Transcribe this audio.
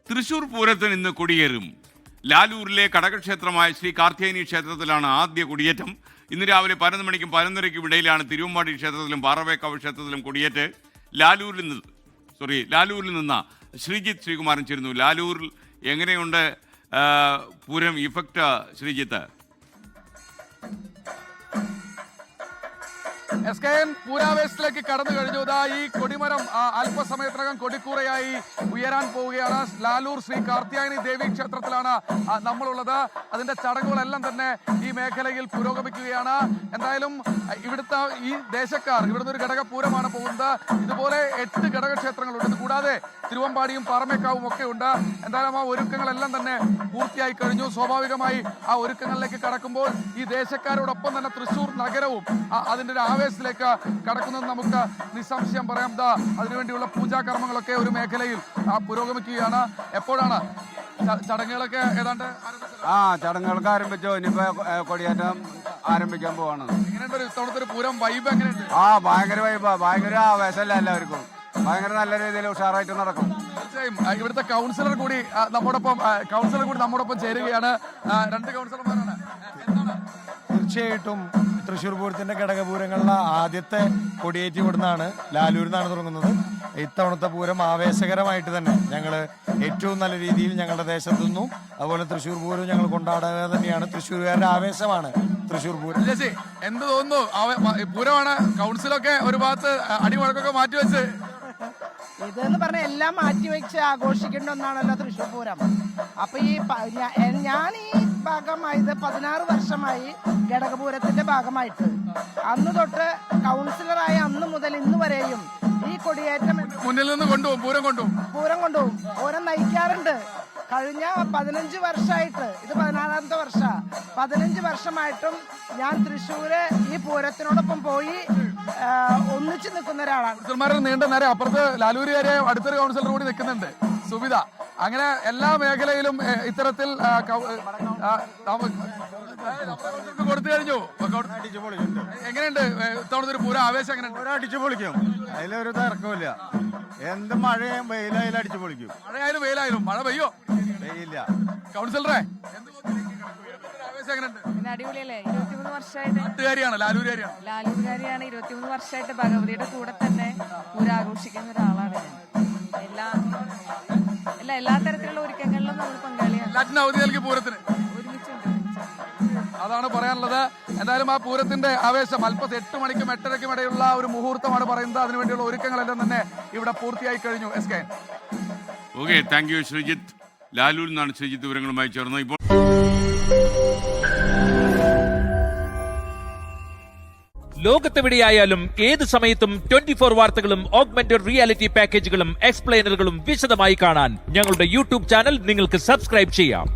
തൃശൂർ പൂരത്തിന് ഇന്ന് കൊടിയേറും. ലാലൂരിലെ കടകക്ഷേത്രമായ ശ്രീ കാർത്യായനി ക്ഷേത്രത്തിലാണ് ആദ്യ കൊടിയേറ്റം. ഇന്ന് രാവിലെ 11 മണിക്കും 11:30ക്കും ഇടയിലാണ് തിരുവമ്പാടി ക്ഷേത്രത്തിലും പാറവേക്കാവ് ക്ഷേത്രത്തിലും കൊടിയേറ്റ്. ലാലൂരിൽ നിന്ന് ശ്രീജിത്ത് ശ്രീകുമാരൻ ചേരുന്നു. ലാലൂരിൽ എങ്ങനെയുണ്ട് പൂരം ഇഫക്റ്റ് ശ്രീജിത്ത്? SKN പൂരാവേശത്തിലേക്ക് കടന്നു കഴിഞ്ഞു. ഈ കൊടിമരം അല്പസമയത്തിനകം കൊടിക്കൂറയായി ഉയരാൻ പോവുകയാണ്. ലാലൂർ ശ്രീ കാർത്യായനി ദേവി ക്ഷേത്രത്തിലാണ് നമ്മളുള്ളത്. അതിന്റെ ചടങ്ങുകളെല്ലാം തന്നെ ഈ മേഖലയിൽ പുരോഗമിക്കുകയാണ്. എന്തായാലും ഇവിടുത്തെ ഈ ദേശക്കാർ ഇവിടുന്ന് ഒരു ഘടകപൂരമാണ് പോകുന്നത്. ഇതുപോലെ 8 ഘടകക്ഷേത്രങ്ങളുണ്ട്. ഇത് കൂടാതെ തിരുവമ്പാടിയും പാറമേക്കാവും ഒക്കെ ഉണ്ട്. എന്തായാലും ആ ഒരുക്കങ്ങളെല്ലാം തന്നെ പൂർത്തിയായി കഴിഞ്ഞു. സ്വാഭാവികമായി ആ ഒരുക്കങ്ങളിലേക്ക് കടക്കുമ്പോൾ ഈ ദേശക്കാരോടൊപ്പം തന്നെ തൃശ്ശൂർ നഗരവും അതിന്റെ ഒരു ആവേശത്തിലേക്ക് കടക്കുന്നത് നമുക്ക് നിസ്സംശയം പറയാം. അതിനുവേണ്ടിയുള്ള പൂജാകർമ്മങ്ങളൊക്കെ ഒരു മേഖലയിൽ പുരോഗമിക്കുകയാണ്. എപ്പോഴാണ് ചടങ്ങുകളൊക്കെ ഏതാണ്ട് ചടങ്ങുകളൊക്കെ ആരംഭിച്ചോ? ഇനിയിപ്പോ കൊടിയേറ്റം ആരംഭിക്കാൻ പോവാണ്. എങ്ങനെയുണ്ട് ഇത്തവണത്തെ ഒരു പൂരം വൈബ്? എങ്ങനെയുണ്ട്? ഭയങ്കര വൈബാ, ഭയങ്കര ആവേശമല്ല എല്ലാവർക്കും. ഭയങ്കര നല്ല രീതിയിൽ ഉഷാറായിട്ട് നടക്കും. തീർച്ചയായും ഇവിടുത്തെ കൗൺസിലർ കൂടി നമ്മോടൊപ്പം ചേരുകയാണ്. 2 കൗൺസിലർമാരാണ്. തീർച്ചയായിട്ടും തൃശ്ശൂർ പൂരത്തിന്റെ ഘടകപൂരങ്ങളിലെ ആദ്യത്തെ കൊടിയേറ്റി ഇവിടുന്നാണ്, ലാലൂരിൽ നിന്നാണ് തുടങ്ങുന്നത്. ഇത്തവണത്തെ പൂരം ആവേശകരമായിട്ട് തന്നെ ഞങ്ങൾ ഏറ്റവും നല്ല രീതിയിൽ ഞങ്ങളുടെ ദേശത്തു നിന്നും അതുപോലെ തൃശ്ശൂർ പൂരം ഞങ്ങൾ കൊണ്ടാടുക തന്നെയാണ്. തൃശ്ശൂർകാരുടെ ആവേശമാണ് തൃശ്ശൂർ പൂരം. ചേച്ചി എന്ത് തോന്നുന്നു? പൂരമാണ്, കൗൺസിലൊക്കെ ഒരു ഭാഗത്ത് അടിമുഴക്കൊക്കെ മാറ്റിവെച്ച് ഇതെന്ന് പറഞ്ഞാൽ എല്ലാം മാറ്റിവെച്ച് ആഘോഷിക്കേണ്ട ഒന്നാണല്ലോ തൃശ്ശൂർ പൂരം. അപ്പൊ ഞാൻ ഈ ഭാഗമായത് 16 വർഷമായി ഘടകപൂരത്തിന്റെ ഭാഗമായിട്ട്. അന്ന് തൊട്ട് കൗൺസിലറായ അന്ന് മുതൽ ഇന്ന് വരെയും ഈ കൊടിയേറ്റം മുന്നിൽ നിന്ന് പൂരം കൊണ്ടുപോകും. പൂരം നയിക്കാറുണ്ട്. കഴിഞ്ഞ 15 വർഷമായിട്ട്, ഇത് 16ാമത്തെ വർഷ, 15 വർഷമായിട്ടും ഞാൻ തൃശ്ശൂര് ഈ പൂരത്തിനോടൊപ്പം പോയി ഒന്നിച്ചു നിൽക്കുന്ന ഒരാളാണ്. കൗൺസിലർമാരിൽ നീണ്ട നേരെ അപ്പുറത്ത് ലാലൂരുകാരെ അടുത്തൊരു കൗൺസിലർ കൂടി നിൽക്കുന്നുണ്ട്, സുവിധ. അങ്ങനെ എല്ലാ മേഖലയിലും ഇത്തരത്തിൽ കൊടുത്തു കഴിഞ്ഞു. എങ്ങനെയുണ്ട് ഇത്തവണത്തെ ഒരു പൂരം ആവേശം? എങ്ങനെയുണ്ട്? അടിച്ചു പൊളിക്കും, അതിലൊരു തർക്കമില്ല. എന്ത് മഴയും വെയിലായാലും അടിച്ചു പൊളിക്കും. മഴയായാലും വെയിലായാലും. മഴ പെയ്യോ? വെയില്ല. കൗൺസിലറെ പിന്നെ അടിപൊളിയല്ലേ? 23 വർഷമായിട്ട് ലാലൂരുകാരിയാണ്. 23 വർഷമായിട്ട് ഭഗവതിയുടെ കൂടെ തന്നെ പൂരാഘോഷിക്കുന്ന ഒരാളാണ് ഞാൻ. എല്ലാ തരത്തിലുള്ള ഒരുക്കങ്ങളിലും നമ്മൾ പങ്കാളിയാണ്. അവധി നൽകി പൂരത്തിന് അതാണ് പറയാനുള്ളത്. എന്തായാലും ആ പൂരത്തിന്റെ ആവേശം 8 മണിക്കും 8:30ക്കും ഇടയിലുള്ള ഒരു മുഹൂർത്തമാണ് പറയുന്നത്. അതിനുവേണ്ടിയുള്ള ഒരുക്കങ്ങളെല്ലാം തന്നെ ഇവിടെ പൂർത്തിയായി കഴിഞ്ഞു. SKN. Okay, thank you Sreejith. ലാലൂരിൽ നിന്നാണ് ശ്രീജിത്ത് വിവരങ്ങളുമായി ചേർന്നത്. ഇപ്പോൾ ലോകത്തെവിടെയായാലും ഏത് സമയത്തും 24 വാർത്തകളും ഓഗ്മെന്റഡ് റിയാലിറ്റി പാക്കേജുകളും എക്സ്പ്ലെയിനറുകളും വിശദമായി കാണാൻ ഞങ്ങളുടെ യൂട്യൂബ് ചാനൽ നിങ്ങൾക്ക് സബ്സ്ക്രൈബ് ചെയ്യാം.